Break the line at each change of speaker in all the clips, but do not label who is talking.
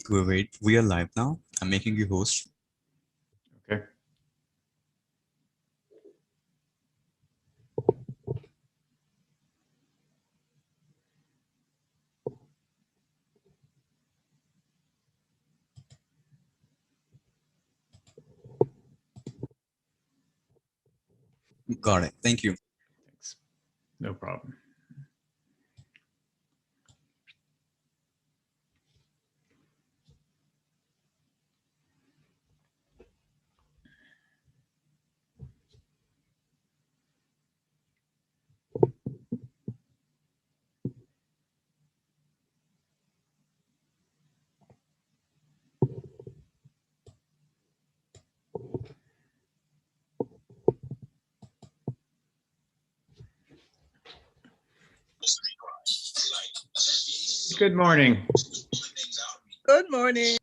Wait, we are live now. I'm making you host.
Okay.
Got it. Thank you.
Thanks. No problem. Good morning.
Good morning.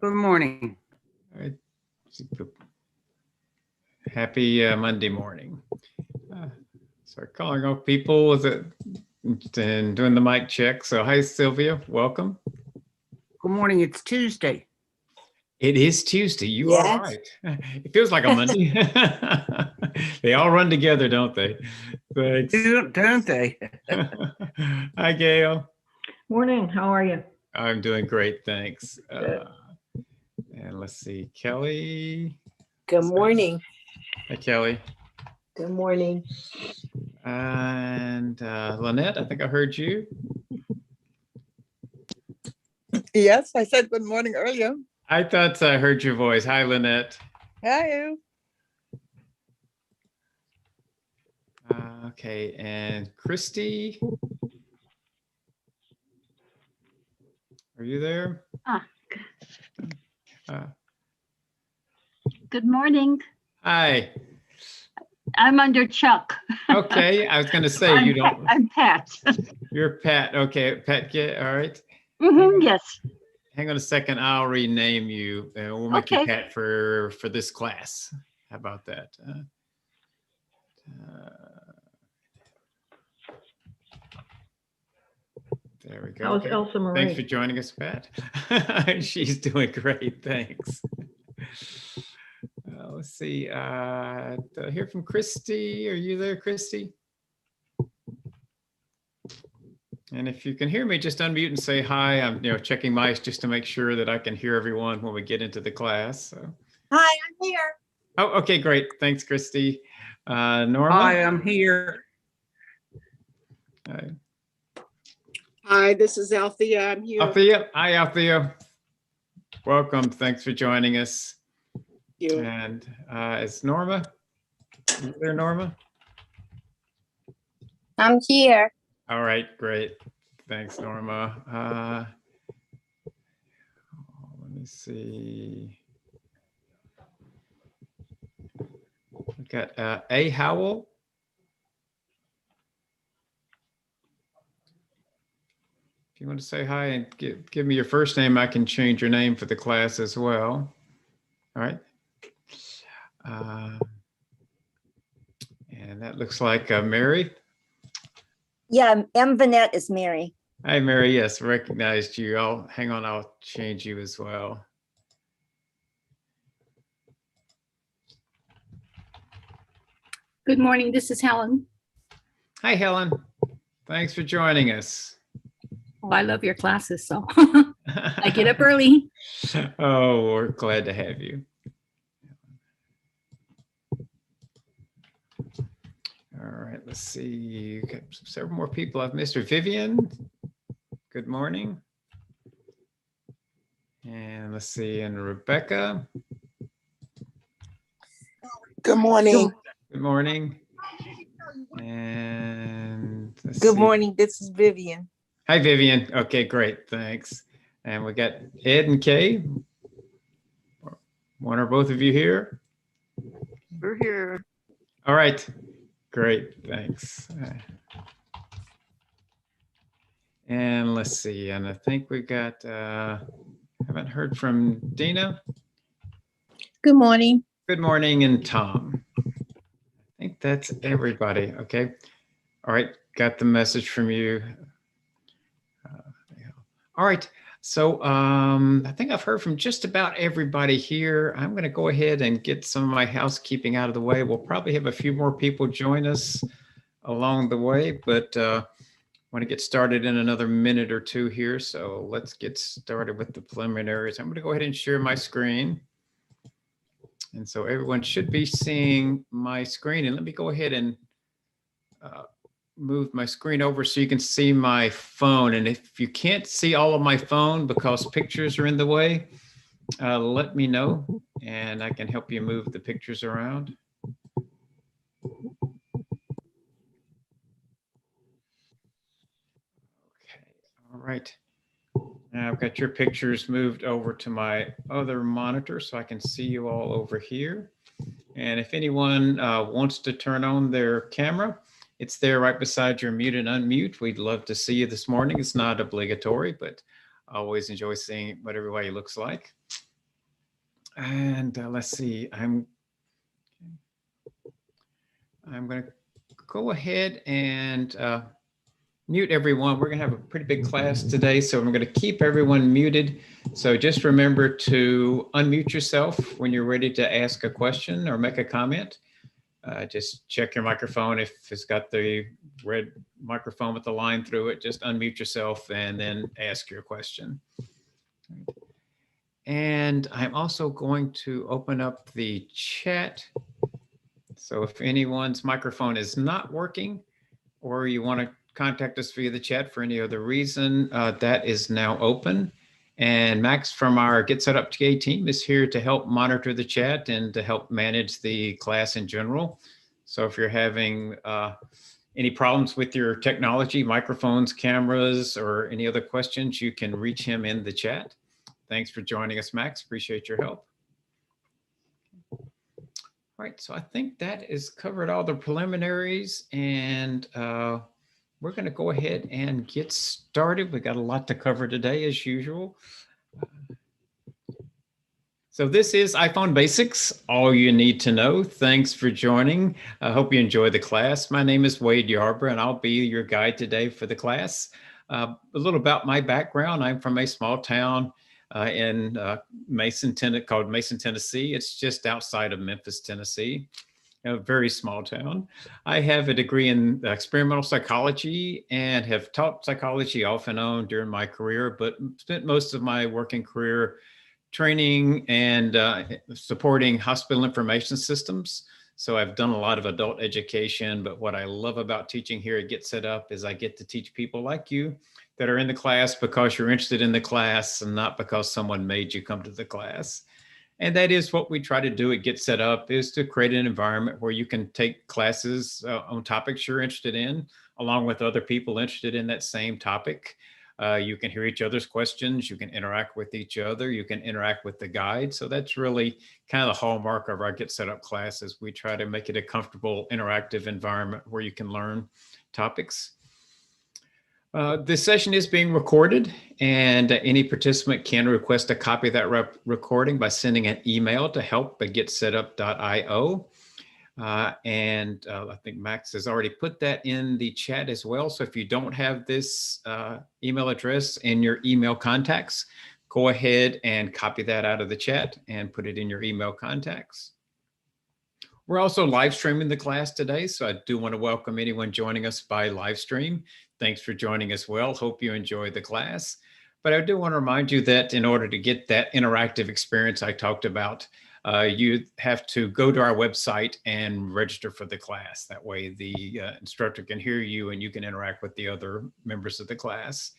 Good morning.
All right. Happy Monday morning. Start calling off people with it and doing the mic check. So hi, Sylvia. Welcome.
Good morning. It's Tuesday.
It is Tuesday. You
Yes.
are right. It feels like a Monday. They all run together, don't they? Thanks.
Don't they?
Hi, Gail.
Morning, how are you?
I'm doing great, thanks.
Good.
And let's see, Kelly.
Good morning.
Hi, Kelly.
Good morning.
And Lynette, I think I heard you.
Yes, I said good morning earlier.
I thought I heard your voice. Hi, Lynette.
Hi.
Okay, and Christy. Are you there?
Good morning.
Hi.
I'm under Chuck.
Okay, I was going to say you don't.
I'm Pat.
You're Pat. Okay, Pat. All right.
Yes.
Hang on a second. I'll rename you, and we'll make you
Okay.
Pat for this class. How about that? There we go.
How's
Okay.
Elsa Marie?
Thanks for joining us, Pat. She's doing great. Thanks. Let's see. Did I hear from Christy? Are you there, Christy? And if you can hear me, just unmute and say hi. I'm checking mics just to make sure that I can hear everyone when we get into the class. So.
Hi, I'm here.
Oh, okay, great. Thanks, Christy. Norma?
Hi, I'm here.
Hi.
Hi, this is Althea. I'm here.
Althea. Hi, Althea. Welcome. Thanks for joining us.
Thank you.
And it's Norma. You there, Norma?
I'm here.
All right, great. Thanks, Norma. Let me see. We've got A. Howell. If you want to say hi and give me your first name, I can change your name for the class as well. All right. And that looks like Mary.
Yeah, M. Vanette is Mary.
Hi, Mary. Yes, recognized you. Hang on. I'll change you as well.
Good morning. This is Helen.
Hi, Helen. Thanks for joining us.
Oh, I love your classes, so I get up early.
Oh, we're glad to have you. All right, let's see. Got several more people. I've Mr. Vivian. Good morning. And let's see, and Rebecca.
Good morning.
Good morning. And
Good morning. This is Vivian.
Hi, Vivian. Okay, great. Thanks. And we got Ed and Kay. One or both of you here?
We're here.
All right. Great. Thanks. And let's see. And I think we got, haven't heard from Dina.
Good morning.
Good morning. And Tom. I think that's everybody. Okay. All right. Got the message from you. All right. So I think I've heard from just about everybody here. I'm going to go ahead and get some of my housekeeping out of the way. We'll probably have a few more people join us along the way, but want to get started in another minute or two here. So let's get started with the preliminaries. I'm going to go ahead and share my screen. And so everyone should be seeing my screen. And let me go ahead and move my screen over so you can see my phone. And if you can't see all of my phone because pictures are in the way, let me know and I can help you move the pictures around. Okay, all right. Now I've got your pictures moved over to my other monitor so I can see you all over here. And if anyone wants to turn on their camera, it's there right beside your mute and unmute. We'd love to see you this morning. It's not obligatory, but I always enjoy seeing what everybody looks like. And let's see, I'm going to go ahead and mute everyone. We're going to have a pretty big class today, so I'm going to keep everyone muted. So just remember to unmute yourself when you're ready to ask a question or make a comment. Just check your microphone. If it's got the red microphone with the line through it, just unmute yourself and then ask your question. And I'm also going to open up the chat. So if anyone's microphone is not working or you want to contact us via the chat for any other reason, that is now open. And Max from our Get Set Up TA team is here to help monitor the chat and to help manage the class in general. So if you're having any problems with your technology, microphones, cameras, or any other questions, you can reach him in the chat. Thanks for joining us, Max. Appreciate your help. All right, so I think that is covered all the preliminaries, and we're going to go ahead and get started. We got a lot to cover today, as usual. So this is iPhone Basics, all you need to know. Thanks for joining. I hope you enjoy the class. My name is Wade Yarbrough, and I'll be your guide today for the class. A little about my background. I'm from a small town in Mason, called Mason, Tennessee. It's just outside of Memphis, Tennessee. A very small town. I have a degree in experimental psychology and have taught psychology off and on during my career, but spent most of my working career training and supporting hospital information systems. So I've done a lot of adult education, but what I love about teaching here at Get Set Up is I get to teach people like you that are in the class because you're interested in the class and not because someone made you come to the class. And that is what we try to do at Get Set Up, is to create an environment where you can take classes on topics you're interested in, along with other people interested in that same topic. You can hear each other's questions. You can interact with each other. You can interact with the guide. So that's really kind of the hallmark of our Get Set Up classes. We try to make it a comfortable, interactive environment where you can learn topics. This session is being recorded, and any participant can request a copy of that recording by sending an email to help@getsetup.io. And I think Max has already put that in the chat as well. So if you don't have this email address in your email contacts, go ahead and copy that out of the chat and put it in your email contacts. We're also live streaming the class today, so I do want to welcome anyone joining us by live stream. Thanks for joining as well. Hope you enjoy the class. But I do want to remind you that in order to get that interactive experience I talked about, you have to go to our website and register for the class. That way the instructor can hear you and you can interact with the other members of the class.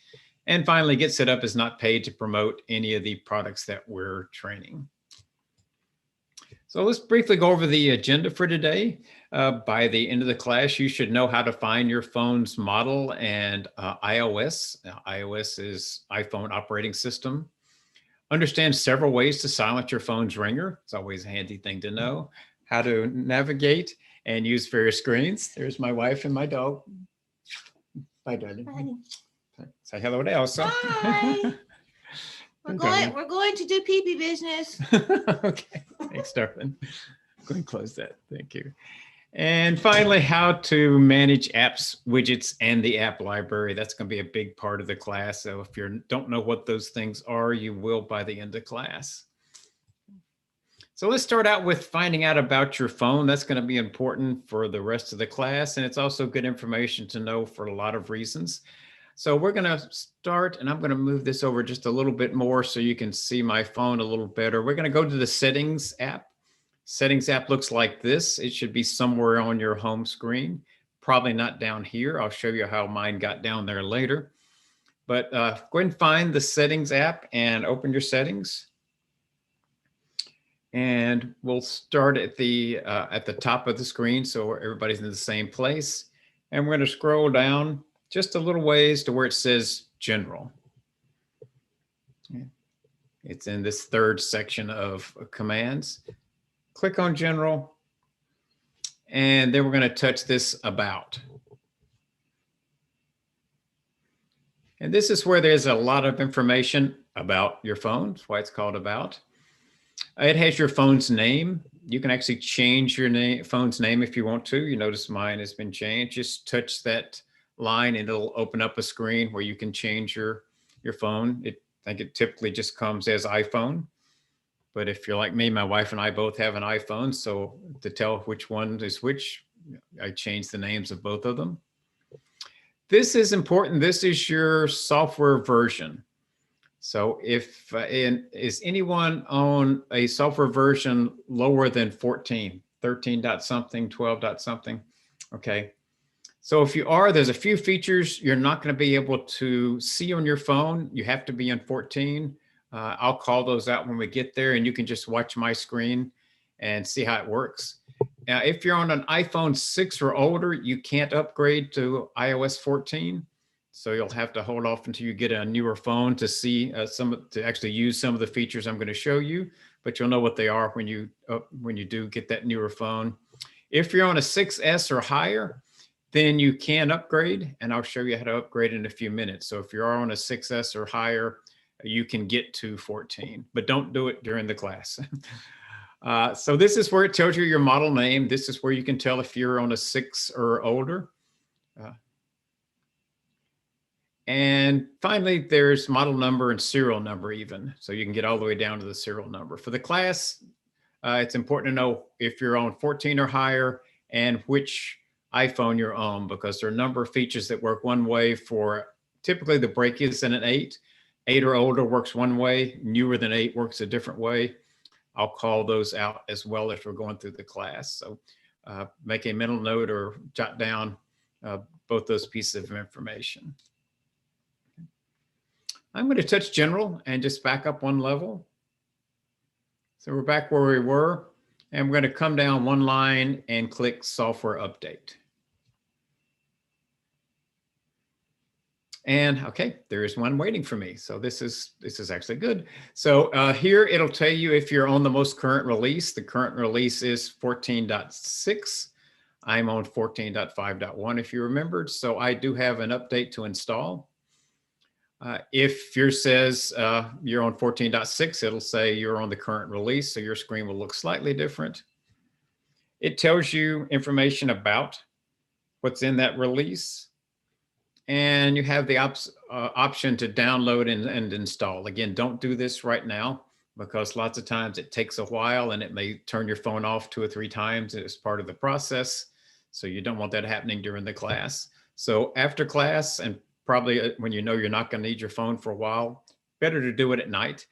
And finally, Get Set Up is not paid to promote any of the products that we're training. So let's briefly go over the agenda for today. By the end of the class, you should know how to find your phone's model and iOS. iOS is iPhone operating system. Understand several ways to silence your phone's ringer. It's always a handy thing to know. How to navigate and use various screens. There's my wife and my dog. Bye, darling. Hi. Say hello to Elsa.
Hi. We're going to do pee-pee business.
Okay, thanks, darling. Go ahead and close that. Thank you. And finally, how to manage apps, widgets, and the app library. That's going to be a big part of the class. So if you don't know what those things are, you will by the end of class. So let's start out with finding out about your phone. That's going to be important for the rest of the class. And it's also good information to know for a lot of reasons. So we're going to start, and I'm going to move this over just a little bit more so you can see my phone a little better. We're going to go to the Settings app. Settings app looks like this. It should be somewhere on your home screen, probably not down here. I'll show you how mine got down there later. But go ahead and find the Settings app and open your settings. And we'll start at the top of the screen so everybody's in the same place. And we're going to scroll down just a little ways to where it says General. It's in this third section of commands. Click on General, and then we're going to touch this About. And this is where there's a lot of information about your phone. That's why it's called About. It has your phone's name. You can actually change your phone's name if you want to. You notice mine has been changed. Just touch that line and it'll open up a screen where you can change your phone. I think it typically just comes as iPhone. But if you're like me, my wife and I both have an iPhone. So to tell which one is which, I changed the names of both of them. This is important. This is your software version. So if is anyone on a software version lower than 14, 13 dot something, 12 dot something? Okay. So if you are, there's a few features you're not going to be able to see on your phone. You have to be on 14. I'll call those out when we get there, and you can just watch my screen and see how it works. Now, if you're on an iPhone 6 or older, you can't upgrade to iOS 14. So you'll have to hold off until you get a newer phone to see to actually use some of the features I'm going to show you, but you'll know what they are when you do get that newer phone. If you're on a 6S or higher, then you can upgrade, and I'll show you how to upgrade in a few minutes. So if you are on a 6S or higher, you can get to 14, but don't do it during the class. So this is where it tells you your model name. This is where you can tell if you're on a 6 or older. And finally, there's model number and serial number even. So you can get all the way down to the serial number. For the class, it's important to know if you're on 14 or higher and which iPhone you're on, because there are a number of features that work one way for typically the break is in an 8. 8 or older works one way, newer than 8 works a different way. I'll call those out as well if we're going through the class. So make a mental note or jot down both those pieces of information. I'm going to touch General and just back up one level. So we're back where we were, and we're going to come down one line and click Software Update. And okay, there is one waiting for me. So this is actually good. So here it'll tell you if you're on the most current release. The current release is 14.6. I'm on 14.5.1 if you remembered. So I do have an update to install. If yours says you're on 14.6, it'll say you're on the current release. So your screen will look slightly different. It tells you information about what's in that release. And you have the option to download and install. Again, don't do this right now because lots of times it takes a while and it may turn your phone off 2 or 3 times as part of the process. So you don't want that happening during the class. So after class, and probably when you know you're not going to need your phone for a while, better to do it at night,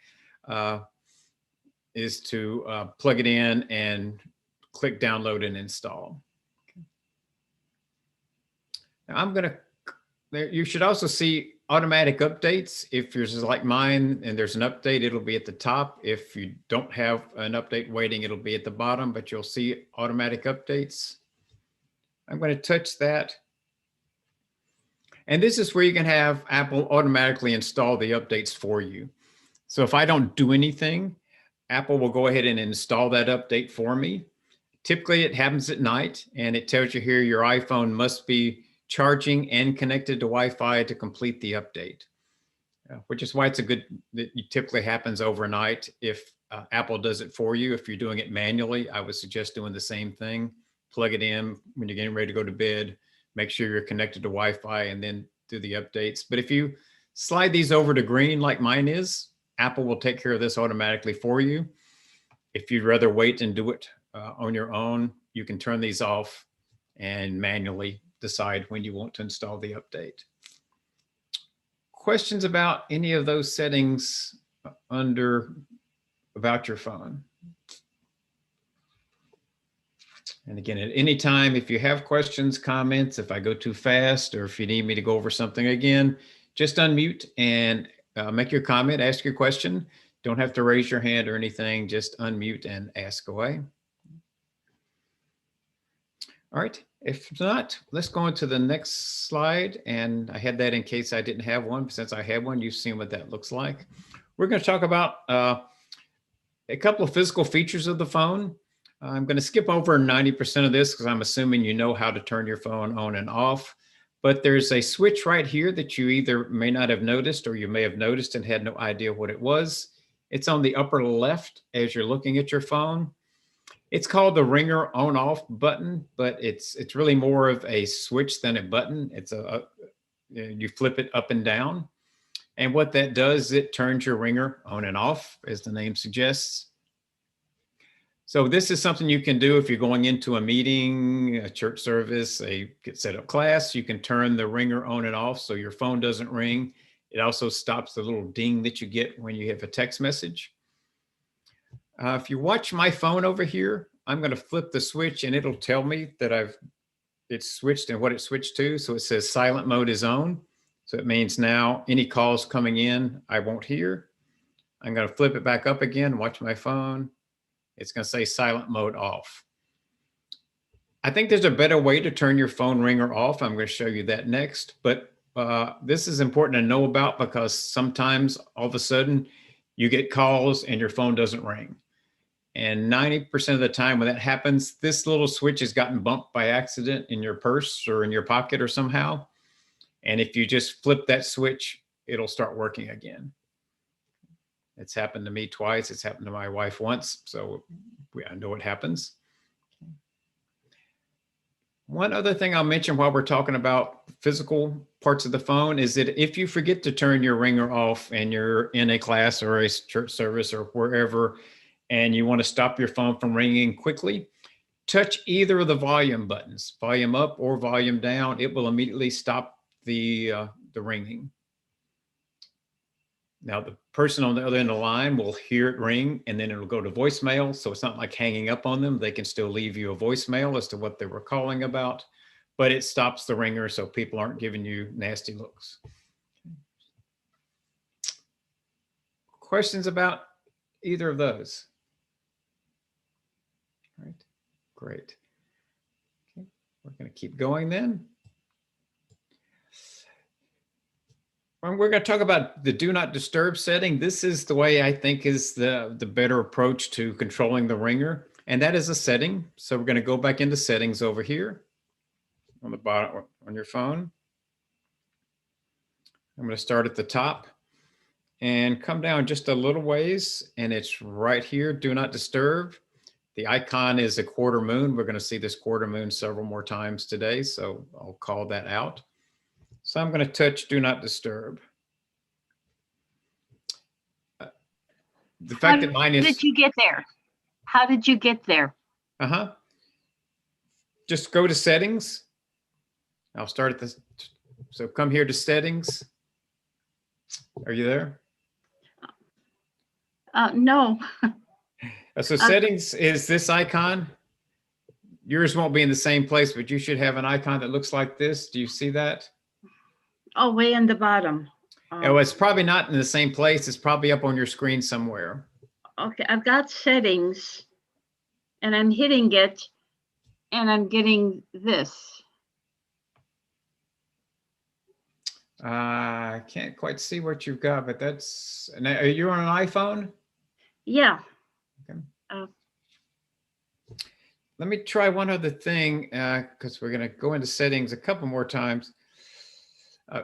is to plug it in and click download and install. Okay. Now I'm going to you should also see automatic updates. If yours is like mine and there's an update, it'll be at the top. If you don't have an update waiting, it'll be at the bottom, but you'll see automatic updates. I'm going to touch that. And this is where you can have Apple automatically install the updates for you. So if I don't do anything, Apple will go ahead and install that update for me. Typically it happens at night, and it tells you here your iPhone must be charging and connected to Wi-Fi to complete the update, which is why it's it typically happens overnight. If Apple does it for you, if you're doing it manually, I would suggest doing the same thing. plug it in when you're getting ready to go to bed. Make sure you're connected to Wi-Fi and then do the updates. But if you slide these over to green like mine is, Apple will take care of this automatically for you. If you'd rather wait and do it on your own, you can turn these off and manually decide when you want to install the update. Questions about any of those settings about your phone? And again, at any time, if you have questions, comments, if I go too fast, or if you need me to go over something again, just unmute and make your comment, ask your question. Don't have to raise your hand or anything, just unmute and ask away. All right, if not, let's go on to the next slide. And I had that in case I didn't have one. Since I had one, you've seen what that looks like. We're going to talk about a couple of physical features of the phone. I'm going to skip over 90% of this because I'm assuming you know how to turn your phone on and off. But there's a switch right here that you either may not have noticed or you may have noticed and had no idea what it was. It's on the upper left as you're looking at your phone. It's called the ringer on-off button, but it's really more of a switch than a button. It's you flip it up and down. And what that does, it turns your ringer on and off, as the name suggests. So this is something you can do if you're going into a meeting, a church service, a set up class. You can turn the ringer on and off so your phone doesn't ring. It also stops the little ding that you get when you have a text message. If you watch my phone over here, I'm going to flip the switch and it'll tell me that it's switched and what it switched to. So it says silent mode is on. So it means now any calls coming in, I won't hear. I'm going to flip it back up again, watch my phone. It's going to say silent mode off. I think there's a better way to turn your phone ringer off. I'm going to show you that next. But this is important to know about because sometimes all of a sudden you get calls and your phone doesn't ring. And 90% of the time when that happens, this little switch has gotten bumped by accident in your purse or in your pocket or somehow. And if you just flip that switch, it'll start working again. It's happened to me twice. It's happened to my wife once. So I know what happens. One other thing I'll mention while we're talking about physical parts of the phone is that if you forget to turn your ringer off and you're in a class or a church service or wherever, and you want to stop your phone from ringing quickly, touch either of the volume buttons, volume up or volume down. It will immediately stop the ringing. Now, the person on the other end of the line will hear it ring and then it'll go to voicemail. So it's not like hanging up on them. They can still leave you a voicemail as to what they were calling about, but it stops the ringer so people aren't giving you nasty looks. Questions about either of those? All right, great. Okay, we're going to keep going then. We're going to talk about the do not disturb setting. This is the way I think is the better approach to controlling the ringer. And that is a setting. So we're going to go back into settings over here on the bottom on your phone. I'm going to start at the top and come down just a little ways. And it's right here, do not disturb. The icon is a quarter moon. We're going to see this quarter moon several more times today. So I'll call that out. So I'm going to touch do not disturb. The fact that mine is.
How did you get there? How did you get there?
Just go to settings. I'll start at this. So come here to settings. Are you there?
No.
So settings is this icon. Yours won't be in the same place, but you should have an icon that looks like this. Do you see that?
Oh, way in the bottom.
Oh, it's probably not in the same place. It's probably up on your screen somewhere.
Okay, I've got settings and I'm hitting it and I'm getting this.
I can't quite see what you've got, but that's, are you on an iPhone?
Yeah.
Okay. Let me try one other thing because we're going to go into settings a couple more times.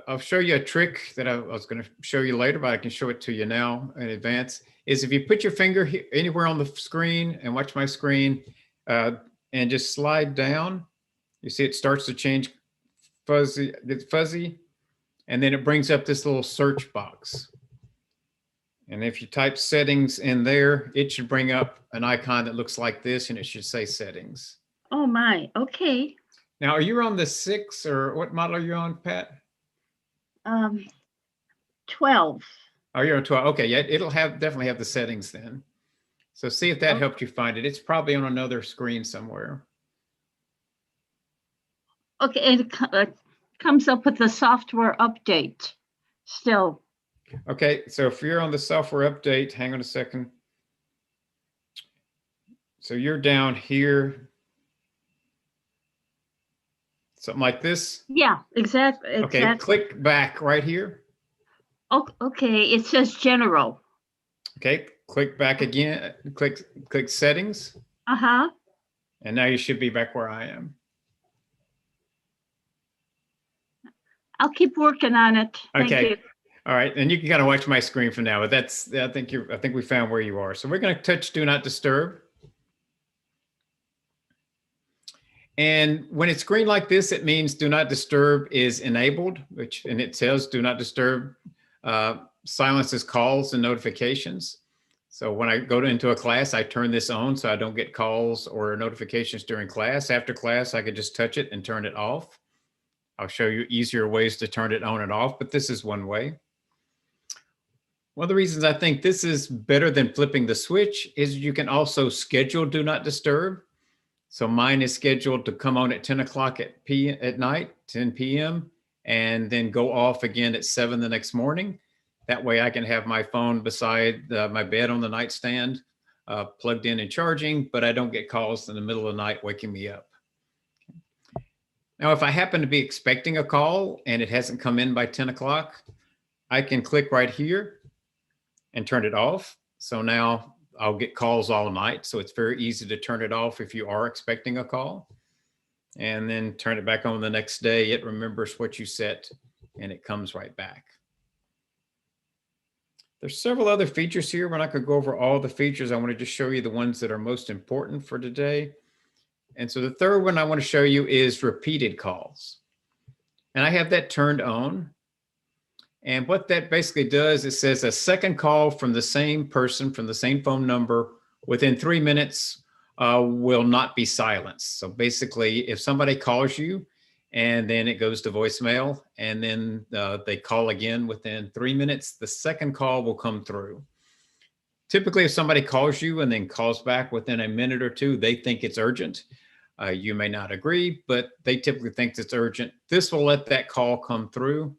I'll show you a trick that I was going to show you later, but I can show it to you now in advance, is if you put your finger anywhere on the screen and watch my screen and and just slide down. You see it starts to change fuzzy, it's fuzzy, and then it brings up this little search box. And if you type settings in there, it should bring up an icon that looks like this, and it should say settings.
Oh my, okay.
Now, are you on the 6 or what model are you on, Pat?
12.
Oh, you're on 12. Okay, yeah, it'll definitely have the settings then. So see if that
Okay.
helped you find it. It's probably on another screen somewhere.
Okay, it comes up with the software update still.
Okay, so if you're on the software update, hang on a second. So you're down here, something like this.
Yeah, exactly.
Okay, click back right here.
Okay, it says general.
Okay, click back again, click settings,
Uh-huh.
and now you should be back where I am.
I'll keep working on it. Thank
Okay.
you.
All right, and you can kind of watch my screen from now, but I think we found where you are. So we're going to touch Do Not Disturb. And when it's green like this, it means Do Not Disturb is enabled, and it says Do Not Disturb silences calls and notifications. So when I go into a class, I turn this on so I don't get calls or notifications during class. After class, I could just touch it and turn it off. I'll show you easier ways to turn it on and off, but this is one way. One of the reasons I think this is better than flipping the switch is you can also schedule Do Not Disturb. So mine is scheduled to come on at 10 o'clock at night, 10 p.m., and then go off again at 7 the next morning. That way I can have my phone beside my bed on the nightstand, plugged in and charging, but I don't get calls in the middle of the night waking me up. Now, if I happen to be expecting a call and it hasn't come in by 10 o'clock, I can click right here and turn it off. So now I'll get calls all night. So it's very easy to turn it off if you are expecting a call, and then turn it back on the next day. It remembers what you set and it comes right back. There's several other features here. We're not going to go over all the features. I want to just show you the ones that are most important for today. And so the third one I want to show you is repeated calls. And I have that turned on. And what that basically does, it says a second call from the same person, from the same phone number within 3 minutes will not be silenced. So basically, if somebody calls you and then it goes to voicemail and then they call again within 3 minutes, the second call will come through. Typically, if somebody calls you and then calls back within a minute or two, they think it's urgent. You may not agree, but they typically think it's urgent. This will let that call come through.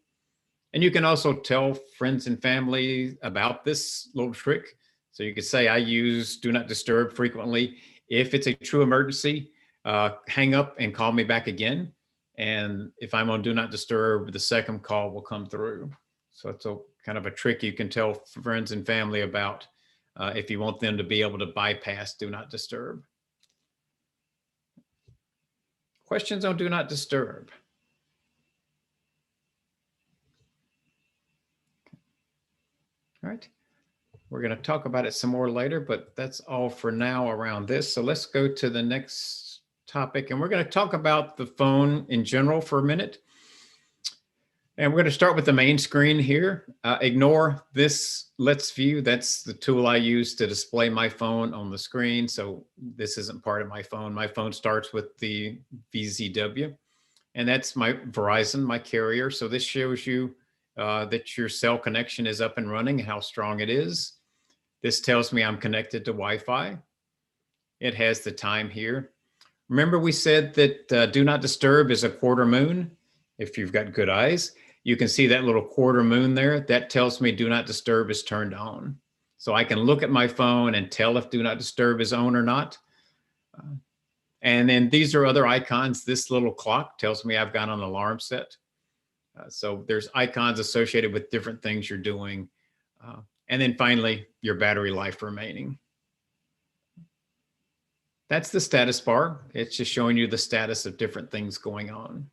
And you can also tell friends and family about this little trick. So you could say, I use Do Not Disturb frequently. If it's a true emergency, hang up and call me back again. And if I'm on Do Not Disturb, the second call will come through. So it's a kind of a trick you can tell friends and family about if you want them to be able to bypass Do Not Disturb. Questions on Do Not Disturb? All right, we're going to talk about it some more later, but that's all for now around this. So let's go to the next topic, and we're going to talk about the phone in general for a minute. And we're going to start with the main screen here. Ignore this Let's View. That's the tool I use to display my phone on the screen. So this isn't part of my phone. My phone starts with the VZW, and that's my Verizon, my carrier. So this shows you that your cell connection is up and running, how strong it is. This tells me I'm connected to Wi-Fi. It has the time here. Remember we said that Do Not Disturb is a quarter moon. If you've got good eyes, you can see that little quarter moon there. That tells me Do Not Disturb is turned on. So I can look at my phone and tell if Do Not Disturb is on or not. And then these are other icons. This little clock tells me I've got an alarm set. So there's icons associated with different things you're doing. And then finally, your battery life remaining. That's the status bar. It's just showing you the status of different things going on.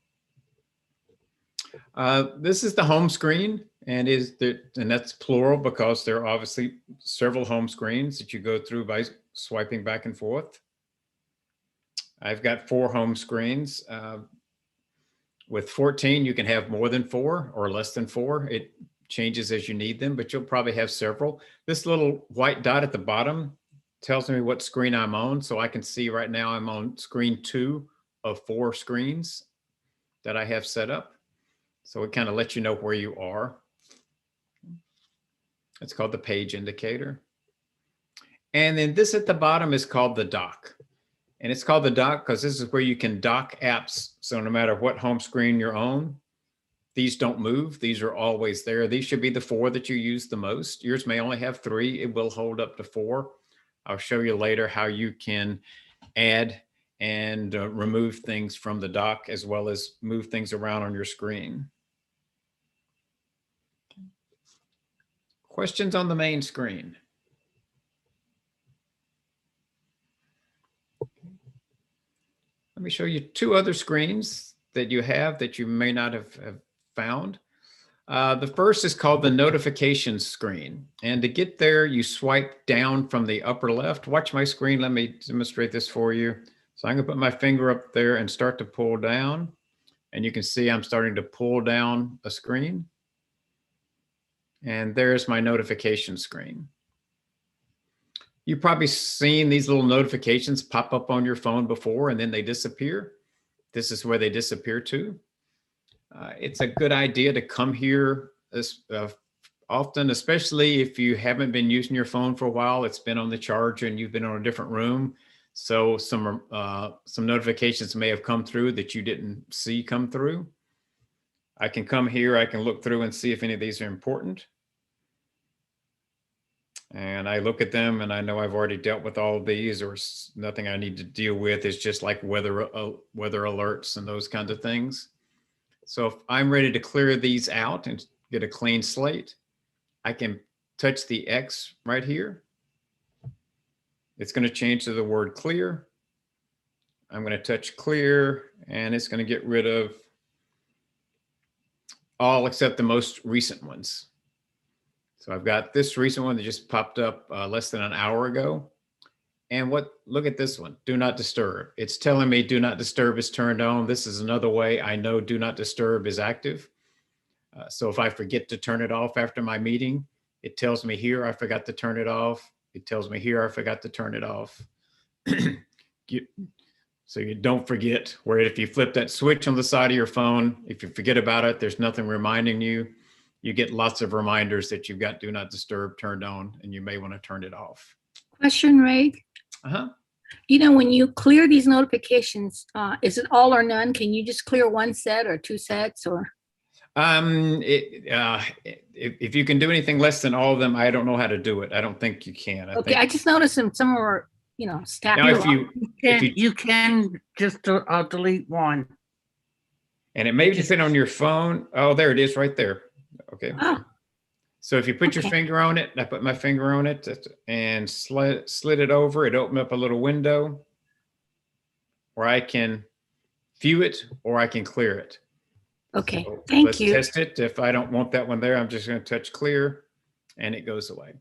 This is the home screen, and that's plural because there are obviously several home screens that you go through by swiping back and forth. I've got 4 home screens. With 14, you can have more than 4 or less than 4. It changes as you need them, but you'll probably have several. This little white dot at the bottom tells me what screen I'm on. So I can see right now I'm on screen 2 of 4 screens that I have set up. So it kind of lets you know where you are. It's called the page indicator. And then this at the bottom is called the dock. And it's called the dock because this is where you can dock apps. So no matter what home screen you're on, these don't move. These are always there. These should be the 4 that you use the most. Yours may only have 3. It will hold up to 4. I'll show you later how you can add and remove things from the dock as well as move things around on your screen. Questions on the main screen? Let me show you 2 other screens that you have that you may not have found. The first is called the notifications screen. And to get there, you swipe down from the upper left. Watch my screen. Let me demonstrate this for you. So I'm going to put my finger up there and start to pull down. And you can see I'm starting to pull down a screen. And there's my notification screen. You've probably seen these little notifications pop up on your phone before and then they disappear. This is where they disappear to. It's a good idea to come here often, especially if you haven't been using your phone for a while. It's been on the charger and you've been on a different room. So some notifications may have come through that you didn't see come through. I can come here, I can look through and see if any of these are important. And I look at them and I know I've already dealt with all of these or nothing I need to deal with. It's just like weather alerts and those kinds of things. So if I'm ready to clear these out and get a clean slate, I can touch the X right here. It's going to change to the word clear. I'm going to touch clear and it's going to get rid of all except the most recent ones. So I've got this recent one that just popped up less than an hour ago. And look at this one, do not disturb. It's telling me do not disturb is turned on. This is another way I know do not disturb is active. So if I forget to turn it off after my meeting, it tells me here I forgot to turn it off. It tells me here I forgot to turn it off. So you don't forget, where if you flip that switch on the side of your phone, if you forget about it, there's nothing reminding you. You get lots of reminders that you've got do not disturb turned on and you may want to turn it off.
Question, Ray.
Uh-huh.
You know, when you clear these notifications, is it all or none? Can you just clear 1 set or 2 sets or?
If you can do anything less than all of them, I don't know how to do it. I don't think you can.
I just noticed some are, stacked.
Now,
You can just delete one.
and it may depend on your phone. Oh, there it is right there. Okay.
Oh,
So if you put your
Okay.
finger on it, I put my finger on it and slid it over, it opened up a little window where I can view it or I can clear it.
okay.
So
Thank
let's
you.
test it. If I don't want that one there, I'm just going to touch clear and it goes away.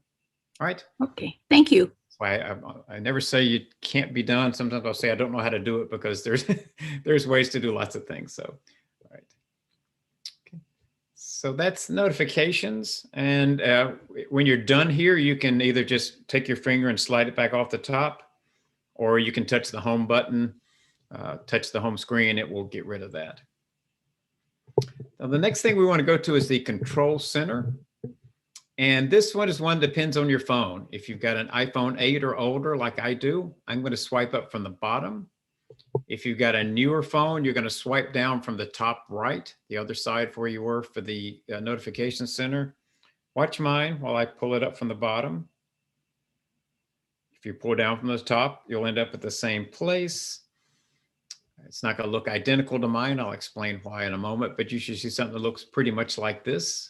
All right.
Okay. Thank you.
Why I never say you can't be done. Sometimes I'll say I don't know how to do it because there's there's ways to do lots of things. So, all right. Okay. So that's notifications. And when you're done here, you can either just take your finger and slide it back off the top, or you can touch the home button, touch the home screen. It will get rid of that. Now, the next thing we want to go to is the control center. And this one is one that depends on your phone. If you've got an iPhone 8 or older, like I do, I'm going to swipe up from the bottom. If you've got a newer phone, you're going to swipe down from the top right, the other side where you were for the notification center. Watch mine while I pull it up from the bottom. If you pull down from the top, you'll end up at the same place. It's not going to look identical to mine. I'll explain why in a moment, but you should see something that looks pretty much like this.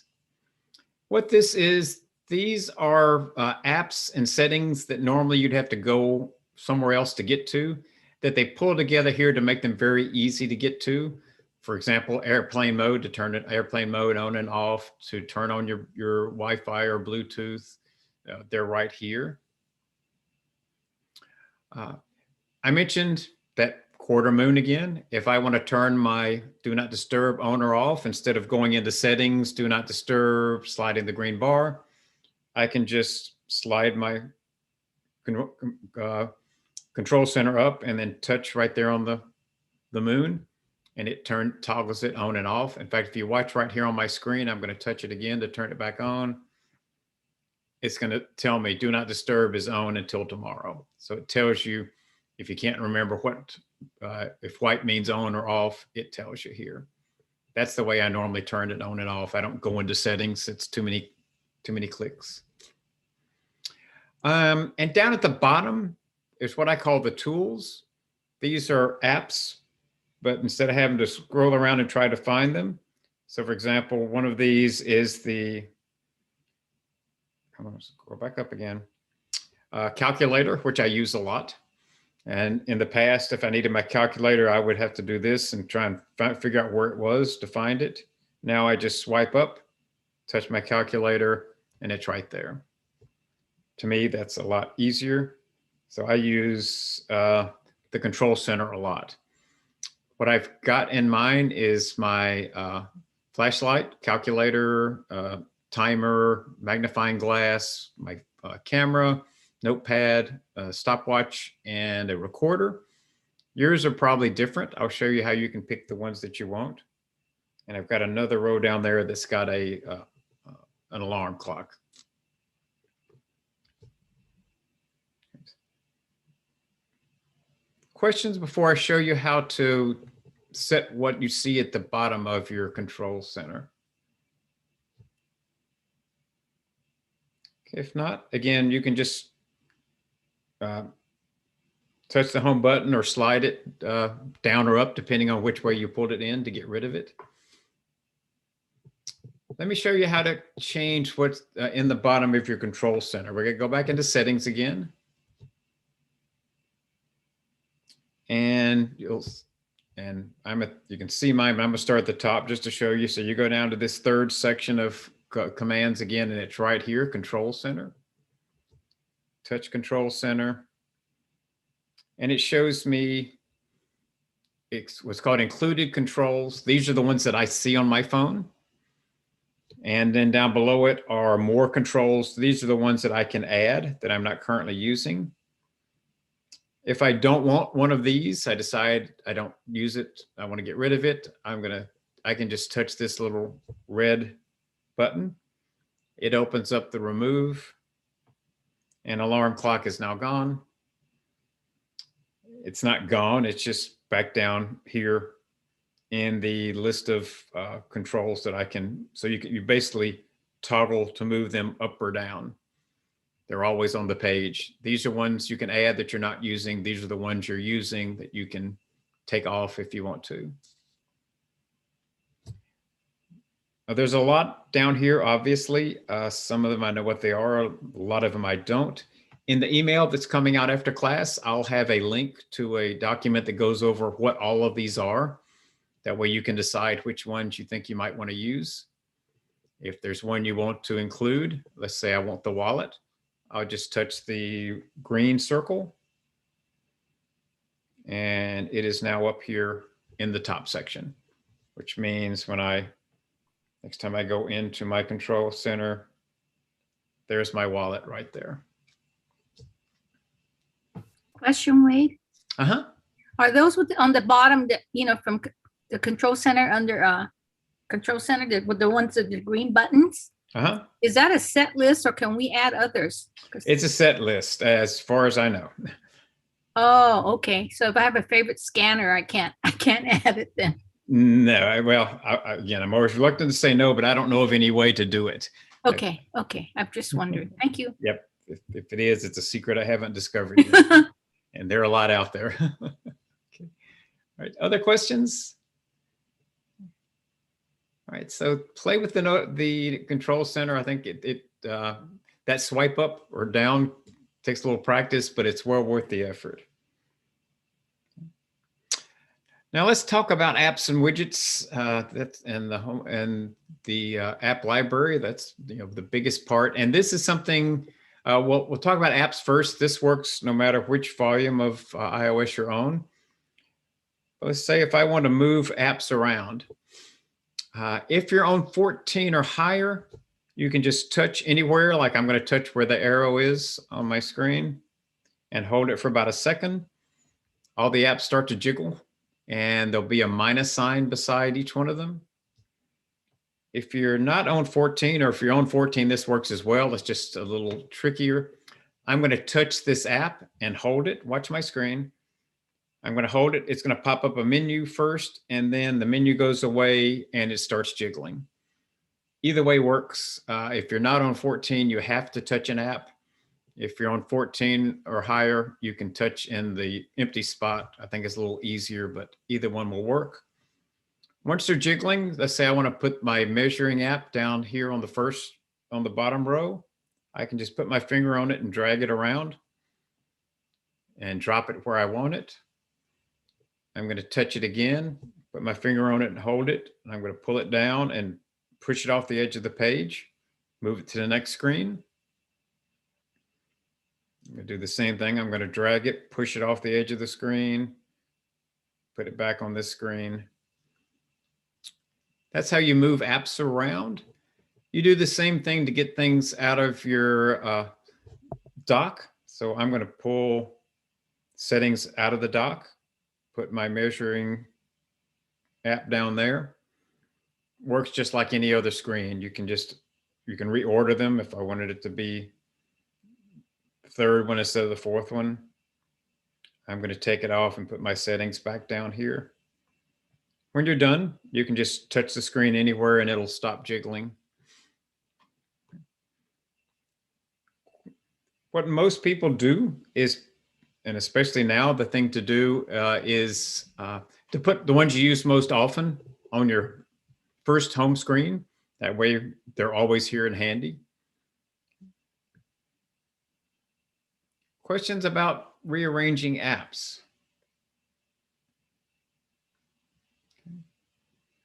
What this is, these are apps and settings that normally you'd have to go somewhere else to get to, that they pull together here to make them very easy to get to. For example, airplane mode, to turn it airplane mode on and off, to turn on your Wi-Fi or Bluetooth. They're right here. I mentioned that quarter moon again. If I want to turn my do not disturb on or off, instead of going into settings, do not disturb, sliding the green bar, I can just slide my control center up and then touch right there on the moon, and it toggles it on and off. In fact, if you watch right here on my screen, I'm going to touch it again to turn it back on. It's going to tell me do not disturb is on until tomorrow. So it tells you, if you can't remember what, if white means on or off, it tells you here. That's the way I normally turn it on and off. I don't go into settings. It's too many clicks. And down at the bottom is what I call the tools. These are apps, but instead of having to scroll around and try to find them. So for example, one of these is the, come on, go back up again, calculator, which I use a lot. And in the past, if I needed my calculator, I would have to do this and try and figure out where it was to find it. Now I just swipe up, touch my calculator, and it's right there. To me, that's a lot easier. So I use the control center a lot. What I've got in mind is my flashlight, calculator, timer, magnifying glass, my camera, notepad, stopwatch, and a recorder. Yours are probably different. I'll show you how you can pick the ones that you want. And I've got another row down there that's got an alarm clock. Questions before I show you how to set what you see at the bottom of your control center? Okay, if not, again, you can just touch the home button or slide it down or up, depending on which way you pulled it in to get rid of it. Let me show you how to change what's in the bottom of your control center. We're going to go back into settings again. And you can see mine, but I'm going to start at the top just to show you. So you go down to this third section of commands again, and it's right here, control center. Touch control center. And it shows me it's what's called included controls. These are the ones that I see on my phone. And then down below it are more controls. These are the ones that I can add that I'm not currently using. If I don't want one of these, I decide I don't use it, I want to get rid of it, I can just touch this little red button. It opens up the remove, and alarm clock is now gone. It's not gone, it's just back down here in the list of controls that I can, so you basically toggle to move them up or down. They're always on the page. These are ones you can add that you're not using. These are the ones you're using that you can take off if you want to. There's a lot down here, obviously. Some of them I know what they are. A lot of them I don't. In the email that's coming out after class, I'll have a link to a document that goes over what all of these are. That way you can decide which ones you think you might want to use. If there's one you want to include, let's say I want the wallet, I'll just touch the green circle, and it is now up here in the top section, which means when next time I go into my control center, there's my wallet right there.
Question, Wade.
Uh-huh.
Are those on the bottom that, from the control center under control center, with the ones with the green buttons?
Uh-huh.
Is that a set list, or can we add others?
It's a set list as far as I know.
Oh, okay. So if I have a favorite scanner, I can't add it then.
No, well, again, I'm always reluctant to say no, but I don't know of any way to do it.
Okay. I'm just wondering. Thank you.
Yep. If it is, it's a secret I haven't discovered yet. And there are a lot out there. Okay. All right. Other questions? All right, so play with the control center. I think that swipe up or down takes a little practice, but it's well worth the effort. Now let's talk about apps and widgets. And the app library. That's the biggest part. And this is something we'll talk about apps first. This works no matter which volume of iOS you're on. let's say if I want to move apps around, if you're on 14 or higher, you can just touch anywhere. Like I'm going to touch where the arrow is on my screen and hold it for about a second. All the apps start to jiggle and there'll be a minus sign beside each one of them. If you're not on 14, or if you're on 14, this works as well. It's just a little trickier. I'm going to touch this app and hold it. Watch my screen. I'm going to hold it. It's going to pop up a menu first, and then the menu goes away and it starts jiggling. Either way works. If you're not on 14, you have to touch an app. If you're on 14 or higher, you can touch in the empty spot. I think it's a little easier, but either one will work. Once they're jiggling, let's say I want to put my measuring app down here on the bottom row. I can just put my finger on it and drag it around and drop it where I want it. I'm going to touch it again, put my finger on it and hold it. And I'm going to pull it down and push it off the edge of the page, move it to the next screen. I'm going to do the same thing. I'm going to drag it, push it off the edge of the screen, put it back on this screen. That's how you move apps around. You do the same thing to get things out of your dock. So I'm going to pull settings out of the dock, put my measuring app down there. Works just like any other screen. You can reorder them. If I wanted it to be the third one instead of the fourth one, I'm going to take it off and put my settings back down here. When you're done, you can just touch the screen anywhere and it'll stop jiggling. What most people do is, and especially now, the thing to do is to put the ones you use most often on your first home screen. That way they're always here and handy. Questions about rearranging apps?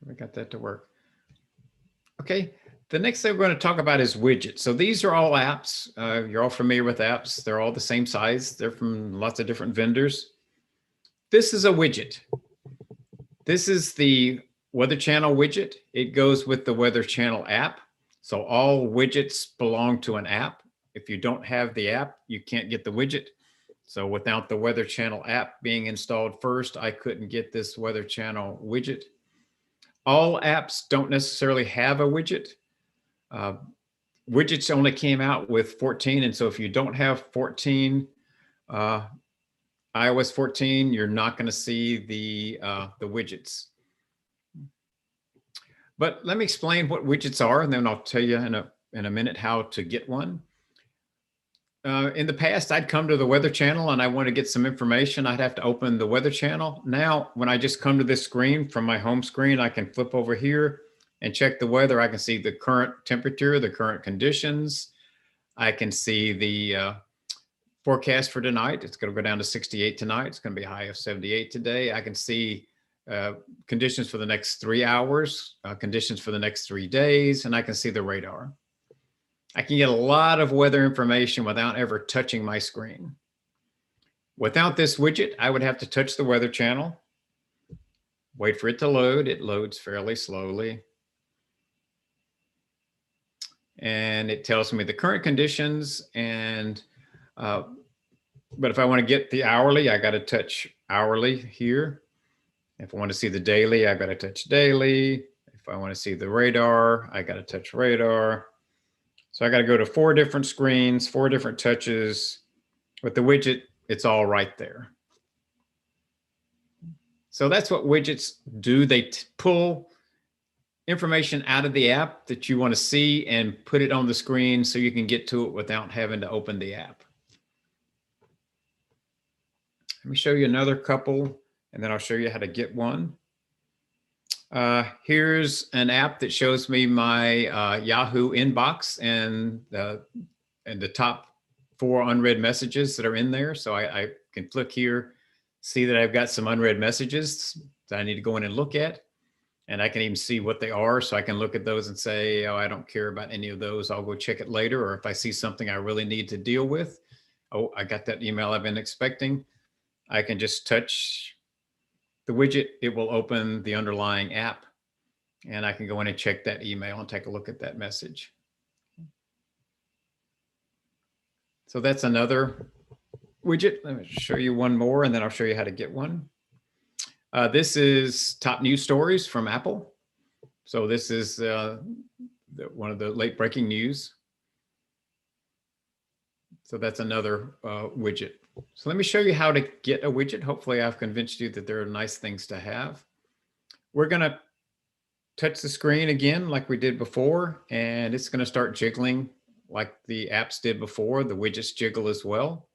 I got that to work. Okay, the next thing we're going to talk about is widgets. So these are all apps. You're all familiar with apps. They're all the same size. They're from lots of different vendors. This is a widget. This is the Weather Channel widget. It goes with the Weather Channel app. So all widgets belong to an app. If you don't have the app, you can't get the widget. So without the Weather Channel app being installed first, I couldn't get this Weather Channel widget. All apps don't necessarily have a widget. Widgets only came out with 14. And so if you don't have 14, iOS 14, you're not going to see the widgets. But let me explain what widgets are, and then I'll tell you in a minute how to get one. In the past, I'd come to the Weather Channel and I want to get some information. I'd have to open the Weather Channel. Now, when I just come to this screen from my home screen, I can flip over here and check the weather. I can see the current temperature, the current conditions. I can see the forecast for tonight. It's going to go down to 68 tonight. It's going to be a high of 78 today. I can see conditions for the next 3 hours, conditions for the next 3 days, and I can see the radar. I can get a lot of weather information without ever touching my screen. Without this widget, I would have to touch the Weather Channel, wait for it to load. It loads fairly slowly. And it tells me the current conditions. And but if I want to get the hourly, I got to touch hourly here. If I want to see the daily, I got to touch daily. If I want to see the radar, I got to touch radar. So I got to go to 4 different screens, 4 different touches. With the widget, it's all right there. So that's what widgets do. They pull information out of the app that you want to see and put it on the screen so you can get to it without having to open the app. Let me show you another couple, and then I'll show you how to get one. Here's an app that shows me my Yahoo inbox and the top 4 unread messages that are in there. So I can click here, see that I've got some unread messages that I need to go in and look at. And I can even see what they are. So I can look at those and say, oh, I don't care about any of those. I'll go check it later. Or if I see something I really need to deal with, oh, I got that email I've been expecting. I can just touch the widget, it will open the underlying app, and I can go in and check that email and take a look at that message. So that's another widget. Let me show you one more, and then I'll show you how to get one. This is top news stories from Apple. So this is one of the late breaking news. So that's another widget. So let me show you how to get a widget. Hopefully I've convinced you that there are nice things to have. We're going to touch the screen again like we did before, and it's going to start jiggling like the apps did before. The widgets jiggle as well.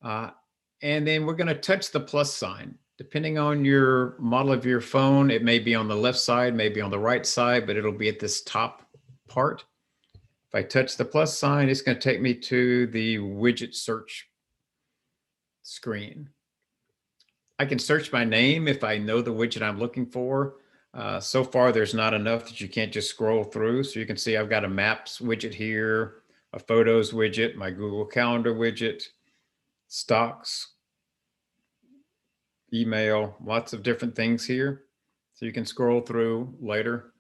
And then we're going to touch the plus sign. Depending on your model of your phone, it may be on the left side, maybe on the right side, but it'll be at this top part. If I touch the plus sign, it's going to take me to the widget search screen. I can search my name if I know the widget I'm looking for. So far, there's not enough that you can't just scroll through. So you can see I've got a Maps widget here, a Photos widget, my Google Calendar widget, Stocks, email, lots of different things here. So you can scroll through later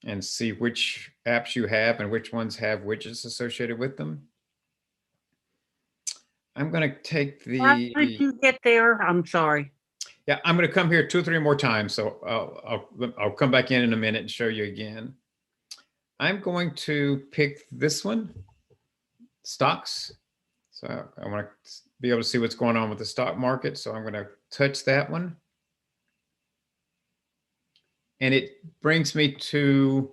and see which apps you have and which ones have widgets associated with them. I'm going to take the...
How did you get there? I'm sorry.
Yeah, I'm going to come here 2 or 3 more times. So I'll come back in a minute and show you again. I'm going to pick this one, Stocks. So I want to be able to see what's going on with the stock market. So I'm going to touch that one. And it brings me to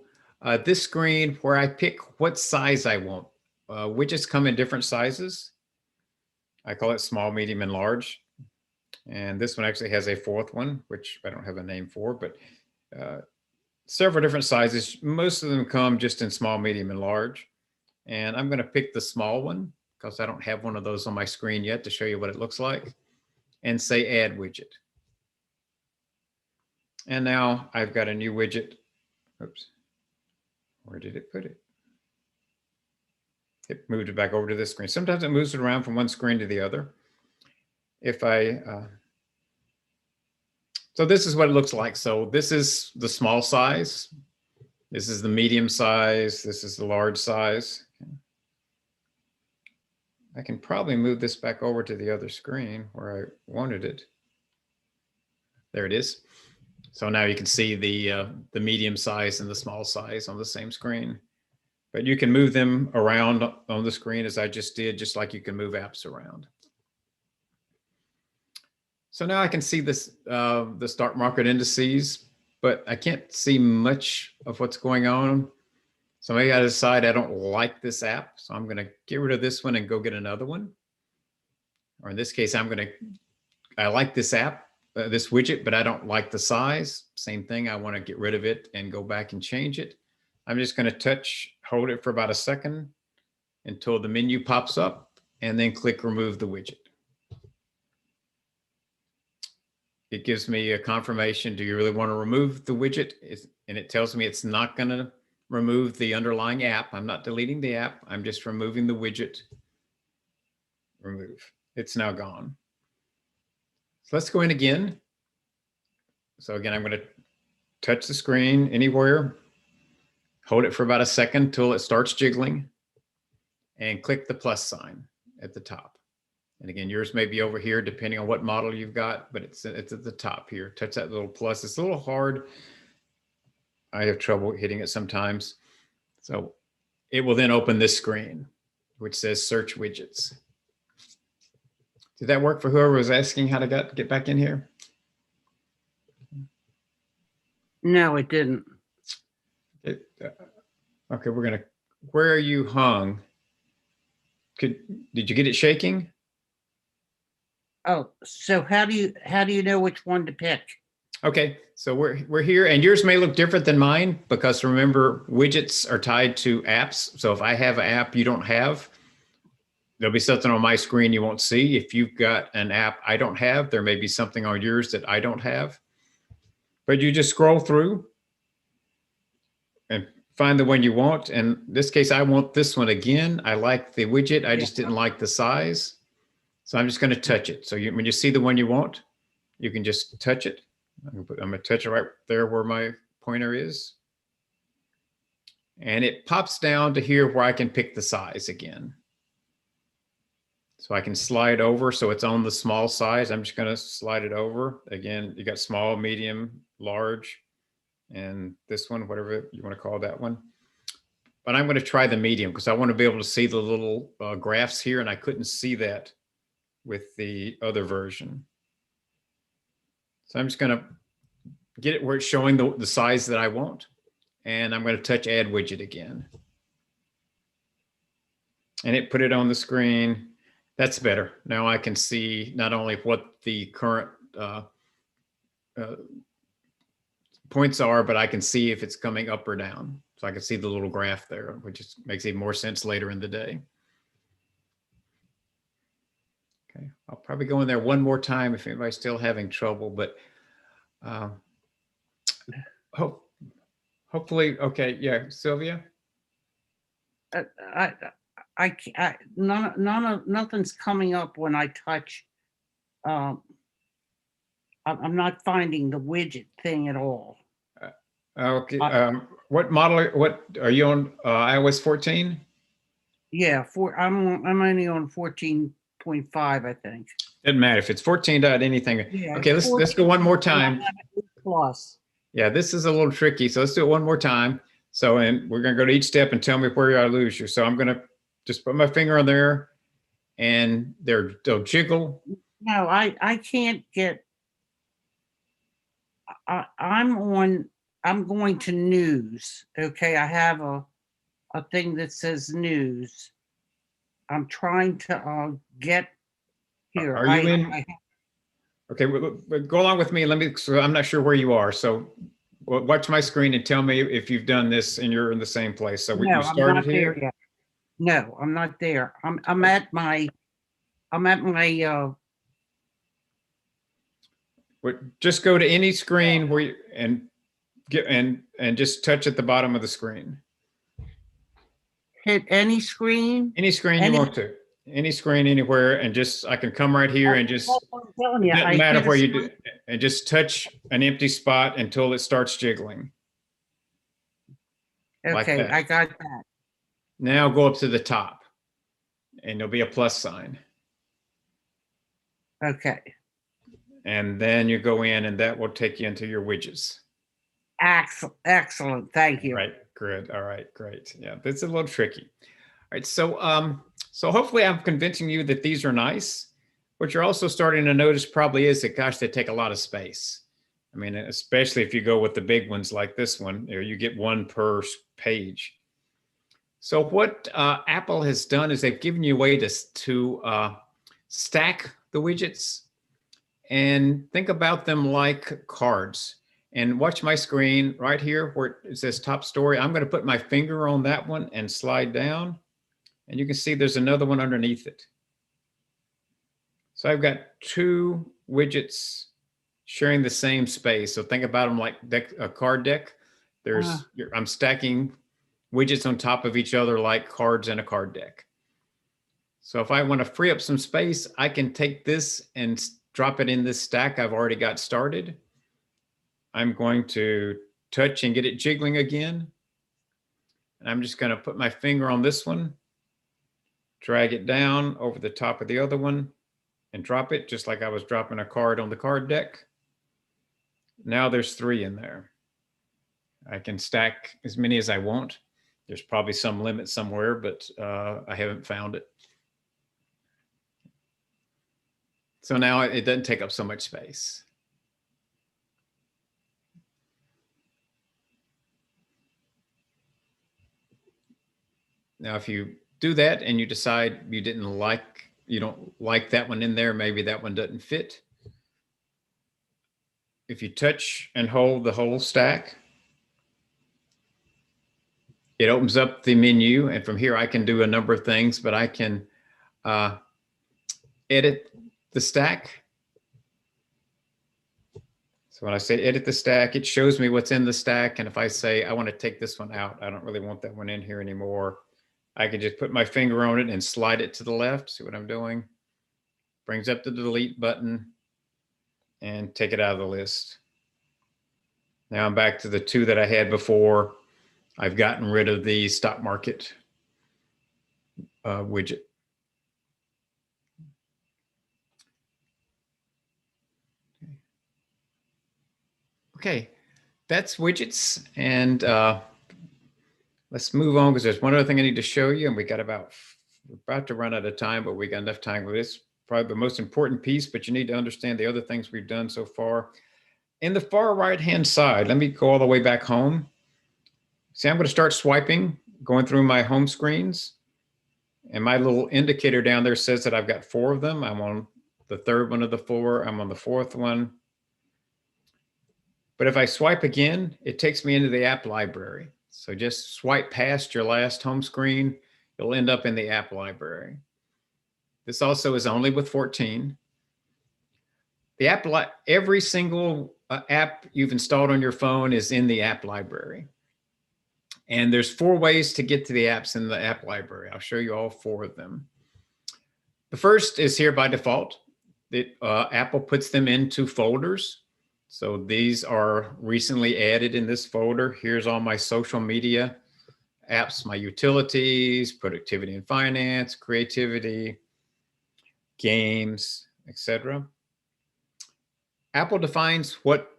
this screen where I pick what size I want. Widgets come in different sizes. I call it small, medium, and large. And this one actually has a 4th one, which I don't have a name for, but several different sizes. Most of them come just in small, medium, and large. And I'm going to pick the small one because I don't have one of those on my screen yet to show you what it looks like, and say add widget. And now I've got a new widget. Oops, where did it put it? It moved it back over to this screen. Sometimes it moves it around from one screen to the other. If I, so this is what it looks like. So this is the small size. This is the medium size. This is the large size. I can probably move this back over to the other screen where I wanted it. There it is. So now you can see the medium size and the small size on the same screen. But you can move them around on the screen as I just did, just like you can move apps around. So now I can see this, the stock market indices, but I can't see much of what's going on. So maybe I decide I don't like this app. So I'm going to get rid of this one and go get another one. Or in this case, I like this app, this widget, but I don't like the size. Same thing. I want to get rid of it and go back and change it. I'm just going to hold it for about a second until the menu pops up, and then click remove the widget. It gives me a confirmation. Do you really want to remove the widget? And it tells me it's not going to remove the underlying app. I'm not deleting the app. I'm just removing the widget. Remove. It's now gone. So let's go in again. So again, I'm going to touch the screen anywhere, hold it for about a second till it starts jiggling, and click the plus sign at the top. And again, yours may be over here depending on what model you've got, but it's at the top here. Touch that little plus. It's a little hard. I have trouble hitting it sometimes. So it will then open this screen, which says search widgets. Did that work for whoever was asking how to get back in here?
No, it didn't.
Okay, where are you hung? Did you get it shaking?
Oh, so how do you know which one to pick?
Okay, so we're here, and yours may look different than mine because remember, widgets are tied to apps. So if I have an app you don't have, there'll be something on my screen you won't see. If you've got an app I don't have, there may be something on yours that I don't have. But you just scroll through and find the one you want. And in this case, I want this one again. I like the widget. I just didn't like the size. So I'm just going to touch it. So when you see the one you want, you can just touch it. I'm gonna touch it right there where my pointer is. And it pops down to here where I can pick the size again. So I can slide over so it's on the small size. I'm just gonna slide it over. Again, you got small, medium, large, and this one, whatever you wanna call that one. But I'm gonna try the medium because I wanna be able to see the little graphs here, and I couldn't see that with the other version. So I'm just gonna get it where it's showing the size that I want. And I'm gonna touch add widget again. And it put it on the screen. That's better. Now I can see not only what the current points are, but I can see if it's coming up or down. So I can see the little graph there, which makes even more sense later in the day. Okay, I'll probably go in there one more time if anybody's still having trouble, but hopefully, okay, yeah, Sylvia?
Nothing's coming up when I touch. I'm not finding the widget thing at all.
Okay, what model, what are you on, iOS 14?
Yeah, I'm only on 14.5, I think.
Doesn't matter if it's 14 dot anything.
Yeah,
Okay, let's go one more time.
Plus.
Yeah, this is a little tricky, so let's do it one more time. So, and we're gonna go to each step and tell me where I lose you. So I'm gonna just put my finger on there and they'll jiggle.
No, I can't get, I'm going to news. Okay, I have a thing that says news. I'm trying to get here.
Are you in? Okay, go along with me. So I'm not sure where you are. So watch my screen and tell me if you've done this and you're in the same place. So
No,
you
I'm
started
not
here?
there yet. No, I'm not there. I'm at my
Just go to any screen where you, and just touch at the bottom of the screen.
hit any screen.
Any screen you want to. Any screen anywhere, and just I can come right here and just
I'm telling
it
you,
doesn't
I
matter
hit a
where you
screen.
do, and just touch an empty spot until it starts jiggling. like
Okay,
that.
I got that.
Now go up to the top, and there'll be a plus sign.
Okay,
And then you go in, and that will take you into your widgets.
excellent. Thank you.
Right, good. All right, great. Yeah, that's a little tricky. All right, so hopefully I'm convincing you that these are nice. What you're also starting to notice probably is that, gosh, they take a lot of space. I mean, especially if you go with the big ones like this one, or you get one per page. So what Apple has done is they've given you a way to stack the widgets and think about them like cards. And watch my screen right here where it says top story. I'm going to put my finger on that one and slide down. And you can see there's another one underneath it. So I've got two widgets sharing the same space. So think about them like a card deck. I'm stacking widgets on top of each other like cards in a card deck. So if I want to free up some space, I can take this and drop it in this stack I've already got started. I'm going to touch and get it jiggling again. And I'm just going to put my finger on this one, drag it down over the top of the other one, and drop it just like I was dropping a card on the card deck. Now there's 3 in there. I can stack as many as I want. There's probably some limit somewhere, but I haven't found it. So now it doesn't take up so much space. Now, if you do that and you decide you don't like that one in there, maybe that one doesn't fit. If you touch and hold the whole stack, it opens up the menu, and from here I can do a number of things, but I can edit the stack. So when I say edit the stack, it shows me what's in the stack. And if I say I want to take this one out, I don't really want that one in here anymore, I can just put my finger on it and slide it to the left. See what I'm doing? Brings up the delete button. and take it out of the list. Now I'm back to the two that I had before. I've gotten rid of the stock market widget. Okay, that's widgets. And let's move on because there's one other thing I need to show you, and we're about to run out of time, but we got enough time with this. Probably the most important piece, but you need to understand the other things we've done so far. In the far right-hand side, let me go all the way back home. See, I'm going to start swiping, going through my home screens. And my little indicator down there says that I've got 4 of them. I'm on the 3rd one of the 4. I'm on the 4th one. But if I swipe again, it takes me into the app library. So just swipe past your last home screen. You'll end up in the app library. This also is only with 14. The app, every single app you've installed on your phone is in the app library. And there's 4 ways to get to the apps in the app library. I'll show you all 4 of them. The first is here by default. Apple puts them into folders. So these are recently added in this folder. Here's all my social media apps, my utilities, productivity and finance, creativity, games, etc. Apple defines what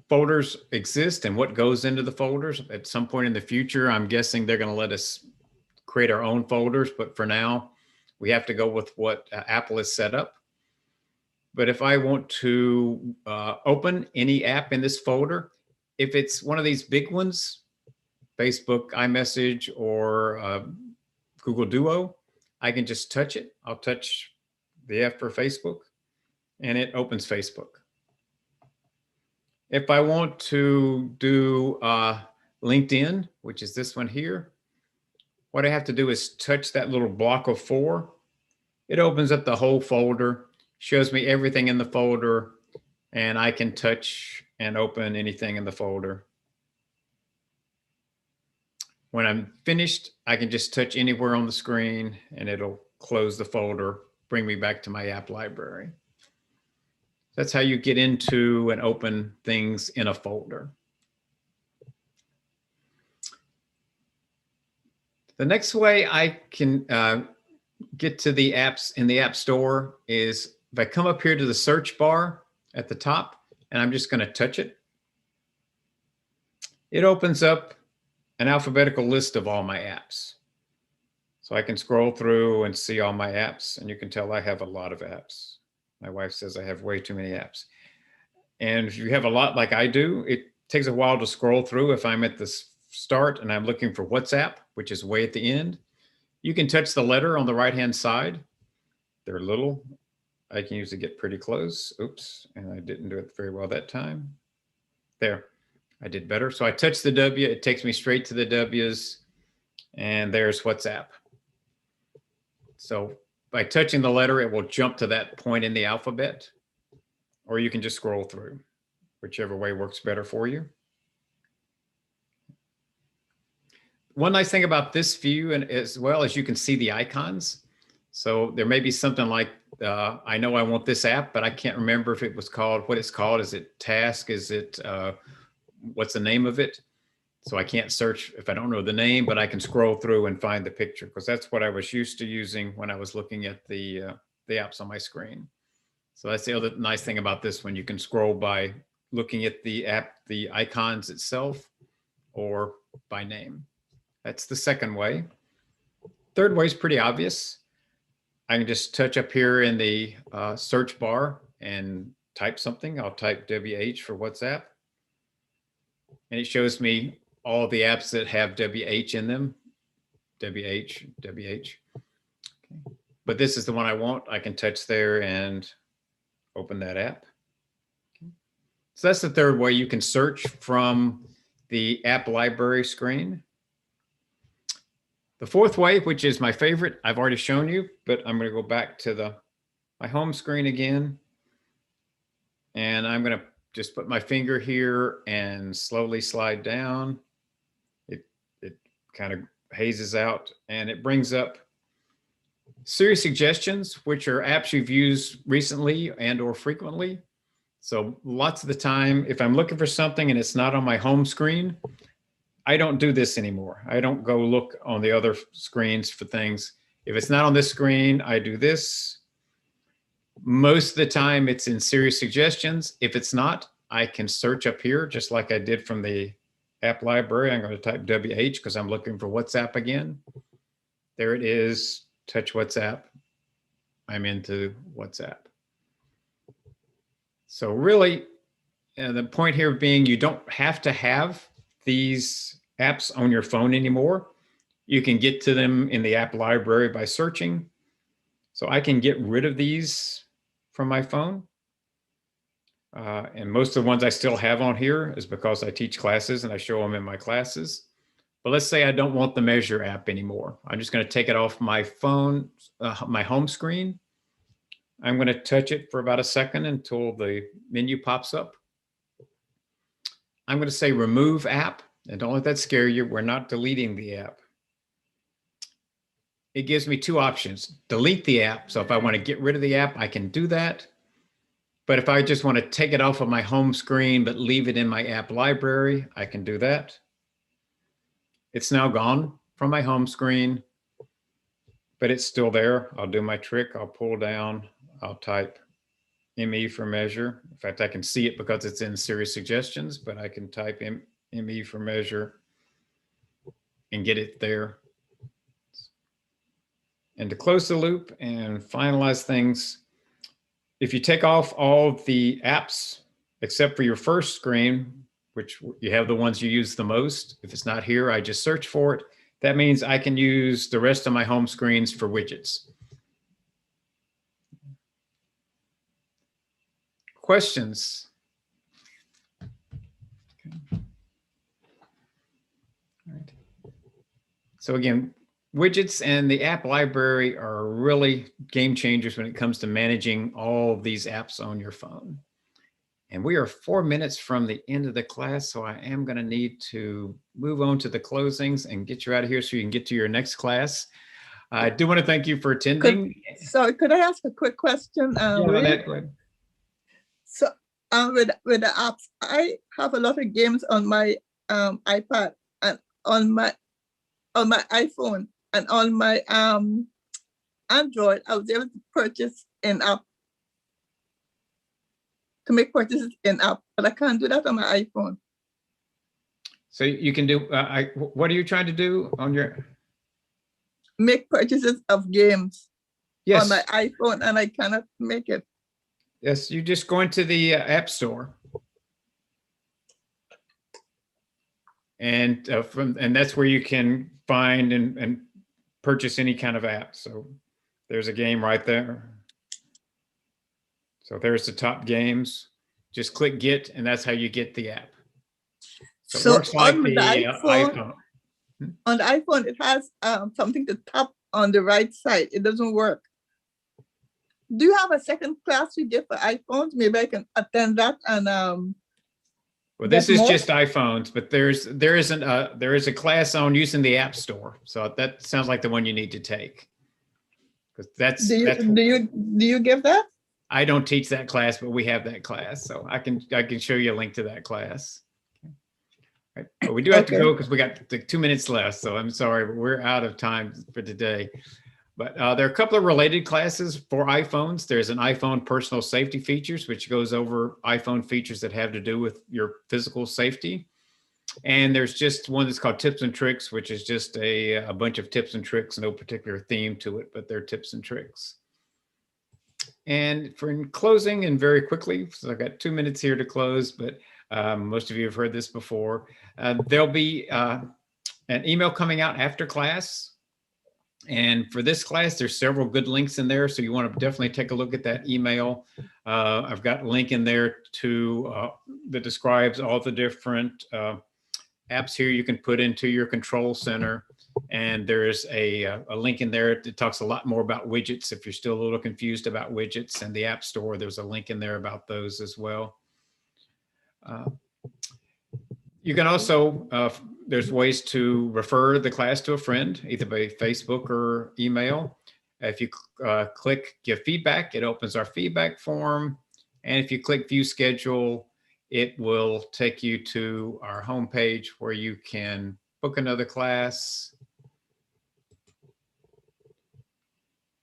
folders exist and what goes into the folders. At some point in the future, I'm guessing they're going to let us create our own folders, but for now, we have to go with what Apple has set up. But if I want to open any app in this folder, if it's one of these big ones, Facebook, iMessage, or Google Duo, I can just touch it. I'll touch the F for Facebook, and it opens Facebook. If I want to do LinkedIn, which is this one here, what I have to do is touch that little block of 4. It opens up the whole folder, shows me everything in the folder, and I can touch and open anything in the folder. When I'm finished, I can just touch anywhere on the screen and it'll close the folder, bring me back to my app library. That's how you get into and open things in a folder. The next way I can get to the apps in the App Store is if I come up here to the search bar at the top, and I'm just going to touch it. It opens up an alphabetical list of all my apps. So I can scroll through and see all my apps, and you can tell I have a lot of apps. My wife says I have way too many apps. And if you have a lot like I do, it takes a while to scroll through. If I'm at the start and I'm looking for WhatsApp, which is way at the end, you can touch the letter on the right-hand side. They're little. I can usually get pretty close. Oops, and I didn't do it very well that time. There, I did better. So I touch the W, it takes me straight to the W's, and there's WhatsApp. So by touching the letter, it will jump to that point in the alphabet, or you can just scroll through, whichever way works better for you. One nice thing about this view, and as well as you can see the icons. So there may be something like, I know I want this app, but I can't remember if it was called, what it's called. Is it Task? Is it, what's the name of it? So I can't search if I don't know the name, but I can scroll through and find the picture, because that's what I was used to using when I was looking at the apps on my screen. So that's the other nice thing about this one. You can scroll by looking at the app, the icons itself, or by name. That's the second way. Third way is pretty obvious. I can just touch up here in the search bar and type something. I'll type WH for WhatsApp. And it shows me all the apps that have WH in them. WH. Okay. But this is the one I want. I can touch there and open that app. Okay. So that's the third way you can search from the app library screen. The fourth way, which is my favorite, I've already shown you, but I'm going to go back to my home screen again. And I'm going to just put my finger here and slowly slide down. It kind of hazes out, and it brings up Siri suggestions, which are apps you've used recently and or frequently. So lots of the time, if I'm looking for something and it's not on my home screen, I don't do this anymore. I don't go look on the other screens for things. If it's not on this screen, I do this. Most of the time it's in Siri suggestions. If it's not, I can search up here, just like I did from the app library. I'm going to type WH because I'm looking for WhatsApp again. There it is, touch WhatsApp. I'm into WhatsApp. So really, the point here being you don't have to have these apps on your phone anymore. You can get to them in the app library by searching. So I can get rid of these from my phone. And most of the ones I still have on here is because I teach classes and I show them in my classes. But let's say I don't want the Measure app anymore. I'm just going to take it off my phone, my home screen. I'm going to touch it for about a second until the menu pops up. I'm going to say remove app, and don't let that scare you. We're not deleting the app. It gives me two options: delete the app. So if I want to get rid of the app, I can do that. But if I just want to take it off of my home screen, but leave it in my app library, I can do that. It's now gone from my home screen, but it's still there. I'll do my trick. I'll pull down, I'll type ME for Measure. In fact, I can see it because it's in Siri suggestions, but I can type ME for Measure and get it there. And to close the loop and finalize things, if you take off all the apps except for your first screen, which you have the ones you use the most, if it's not here, I just search for it. That means I can use the rest of my home screens for widgets. Questions? Okay. All right. So again, widgets and the app library are really game changers when it comes to managing all of these apps on your phone. And we are 4 minutes from the end of the class, so I am going to need to move on to the closings and get you out of here so you can get to your next class. I do want to thank you for attending.
Could I ask a quick question?
Yeah, Lynette, go ahead.
So with the apps, I have a lot of games on my iPad and on my iPhone and on my Android. I was able to purchase in app, to make purchases in app, but I can't do that on my iPhone.
So you can do, what are you trying to do on your?
Make purchases of games
Yes.
on my iPhone, and I cannot make it.
Yes, you just go into the App Store. And that's where you can find and purchase any kind of app. So there's a game right there. So there's the top games. Just click get, and that's how you get the app. So it works like the iPhone.
On the iPhone, it has something to tap on the right side. It doesn't work. Do you have a second class you give for iPhones? Maybe I can attend that and
well, this is just iPhones, but there is a class on using the App Store. So that sounds like the one you need to take. Because
do you give that?
I don't teach that class, but we have that class, so I can show you a link to that class. Right. But we do have to go because we got 2 minutes left. So I'm sorry, but we're out of time for today. But there are a couple of related classes for iPhones. There's an iPhone personal safety features, which goes over iPhone features that have to do with your physical safety. And there's just one that's called tips and tricks, which is just a bunch of tips and tricks, no particular theme to it, but they're tips and tricks. And for in closing, and very quickly, so I've got 2 minutes here to close, but most of you have heard this before. There'll be an email coming out after class. And for this class, there's several good links in there. So you want to definitely take a look at that email. I've got a link in there that describes all the different apps here you can put into your control center. And there's a link in there that talks a lot more about widgets. If you're still a little confused about widgets and the App Store, there's a link in there about those as well. You can also, there's ways to refer the class to a friend, either by Facebook or email. If you click give feedback, it opens our feedback form. And if you click view schedule, it will take you to our homepage where you can book another class.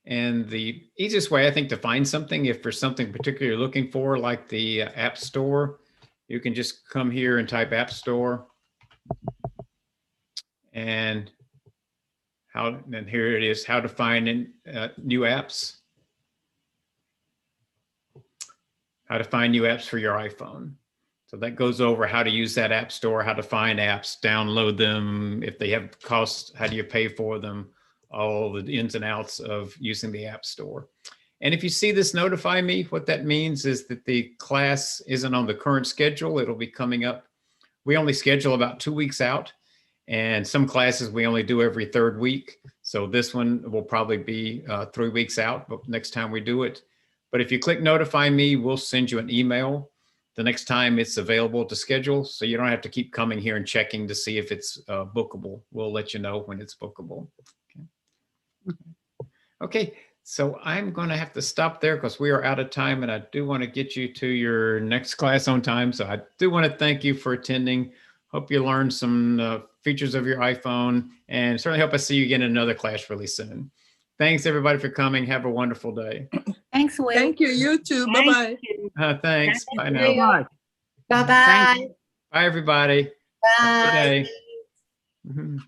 And the easiest way, I think, to find something, if there's something particular you're looking for, like the App Store, you can just come here and type App Store. And here it is, how to find new apps. How to find new apps for your iPhone. So that goes over how to use that App Store, how to find apps, download them. If they have costs, how do you pay for them? All the ins and outs of using the App Store. And if you see this notify me, what that means is that the class isn't on the current schedule. It'll be coming up. We only schedule about 2 weeks out. And some classes we only do every third week. So this one will probably be 3 weeks out, but next time we do it. But if you click notify me, we'll send you an email the next time it's available to schedule. So you don't have to keep coming here and checking to see if it's bookable. We'll let you know when it's bookable. Okay, so I'm going to have to stop there because we are out of time, and I do want to get you to your next class on time. So I do want to thank you for attending. Hope you learned some features of your iPhone, and certainly hope I see you again in another class really soon. Thanks everybody for coming. Have a wonderful day.
Thanks, Wade.
Thank you. You too. Bye-bye.
Thanks. Bye
Thank you
now.
very much.
Bye-bye.
Bye everybody. Have a good
Bye.
day. Mhm.